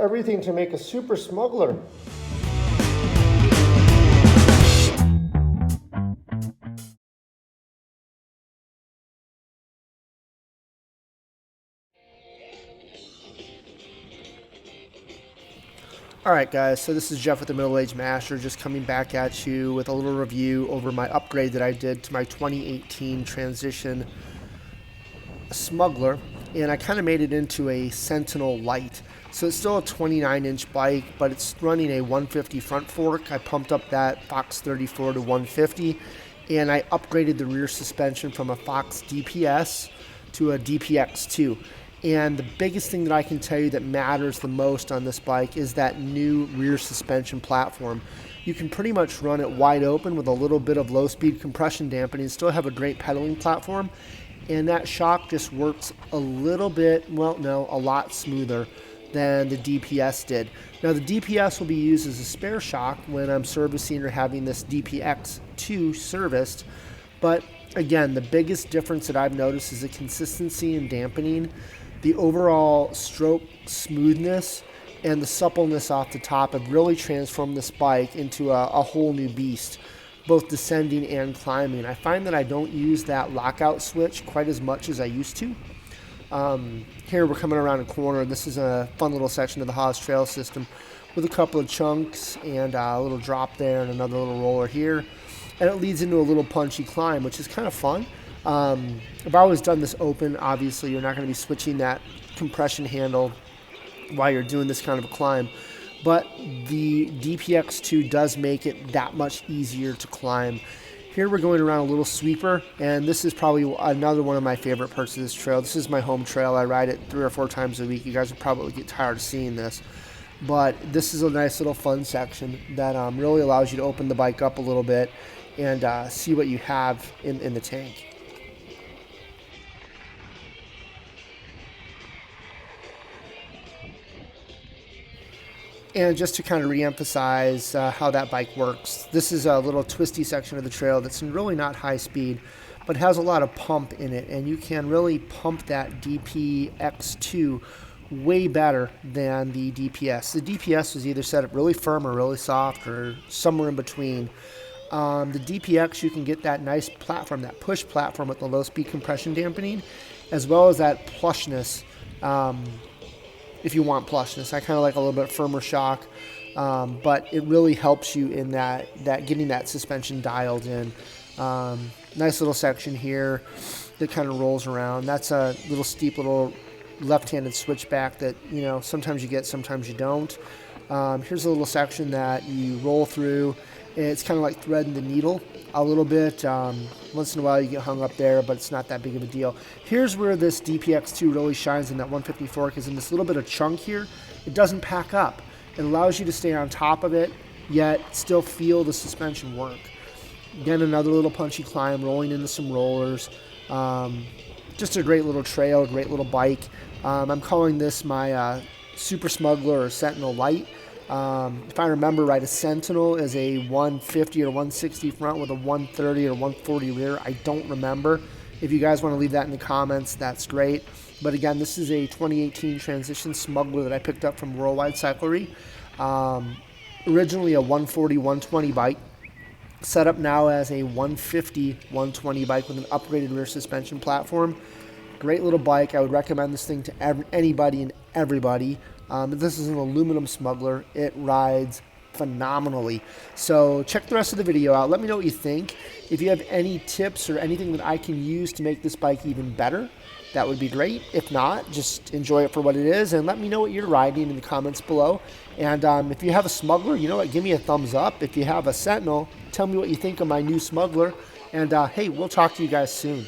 everything to make a super smuggler. Alright guys, so this is Jeff with the Middle Age Master, just coming back at you with a little review over my upgrade that I did to my 2018 Transition Smuggler, and I kind of made it into a Sentinel Lite. So it's still a 29-inch bike, but it's running a 150 front fork. I pumped up that Fox 34 to 150, and I upgraded the rear suspension from a Fox DPS to a DPX2. And the biggest thing that I can tell you that matters the most on this bike is that new rear suspension platform. You can pretty much run it wide open with a little bit of low-speed compression dampening and still have a great pedaling platform. And that shock just works a little bit, well, no, a lot smoother than the DPS did. Now, the DPS will be used as a spare shock when I'm servicing or having this DPX2 serviced. But again, the biggest difference that I've noticed is the consistency in dampening, the overall stroke smoothness, and the suppleness off the top have really transformed this bike into a whole new beast, both descending and climbing. I find that I don't use that lockout switch quite as much as I used to. Here we're coming around a corner. This is a fun little section of the Haas Trail system with a couple of chunks and a little drop there and another little roller here. And it leads into a little punchy climb, which is kind of fun. I've always done this open. Obviously, you're not going to be switching that compression handle while you're doing this kind of a climb. But the DPX2 does make it that much easier to climb. Here we're going around a little sweeper, and this is probably another one of my favorite parts of this trail. This is my home trail. I ride it 3 or 4 times a week. You guys will probably get tired of seeing this. But this is a nice little fun section that really allows you to open the bike up a little bit and see what you have in the tank. And just to kind of re-emphasize how that bike works, this is a little twisty section of the trail that's really not high speed, but has a lot of pump in it, and you can really pump that DPX2 way better than the DPS. The DPS was either set up really firm or really soft or somewhere in between. The DPX, you can get that nice platform, that push platform with the low-speed compression dampening, as well as that plushness. If you want plushness, I kind of like a little bit firmer shock, but it really helps you in that getting that suspension dialed in. Nice little section here that kind of rolls around. That's a little steep little left-handed switchback that, you know, sometimes you get, sometimes you don't. Here's a little section that you roll through. It's kind of like threading the needle a little bit. Once in a while you get hung up there, but it's not that big of a deal. Here's where this DPX2 really shines in that 150 fork, is in this little bit of chunk here. It doesn't pack up. It allows you to stay on top of it, yet still feel the suspension work. Again, another little punchy climb, rolling into some rollers. Just a great little trail, great little bike. I'm calling this my Super Smuggler or Sentinel Lite. If I remember right, a Sentinel is a 150 or 160 front with a 130 or 140 rear. I don't remember. If you guys want to leave that in the comments, that's great. But again, this is a 2018 Transition Smuggler that I picked up from Worldwide Cyclery. Originally a 140, 120 bike. Set up now as a 150, 120 bike with an upgraded rear suspension platform. Great little bike. I would recommend this thing to anybody and everybody. This is an aluminum smuggler. It rides phenomenally. So check the rest of the video out. Let me know what you think. If you have any tips or anything that I can use to make this bike even better, that would be great. If not, just enjoy it for what it is and let me know what you're riding in the comments below. And if you have a smuggler, you know what, give me a thumbs up. If you have a Sentinel, tell me what you think of my new smuggler. And hey, we'll talk to you guys soon.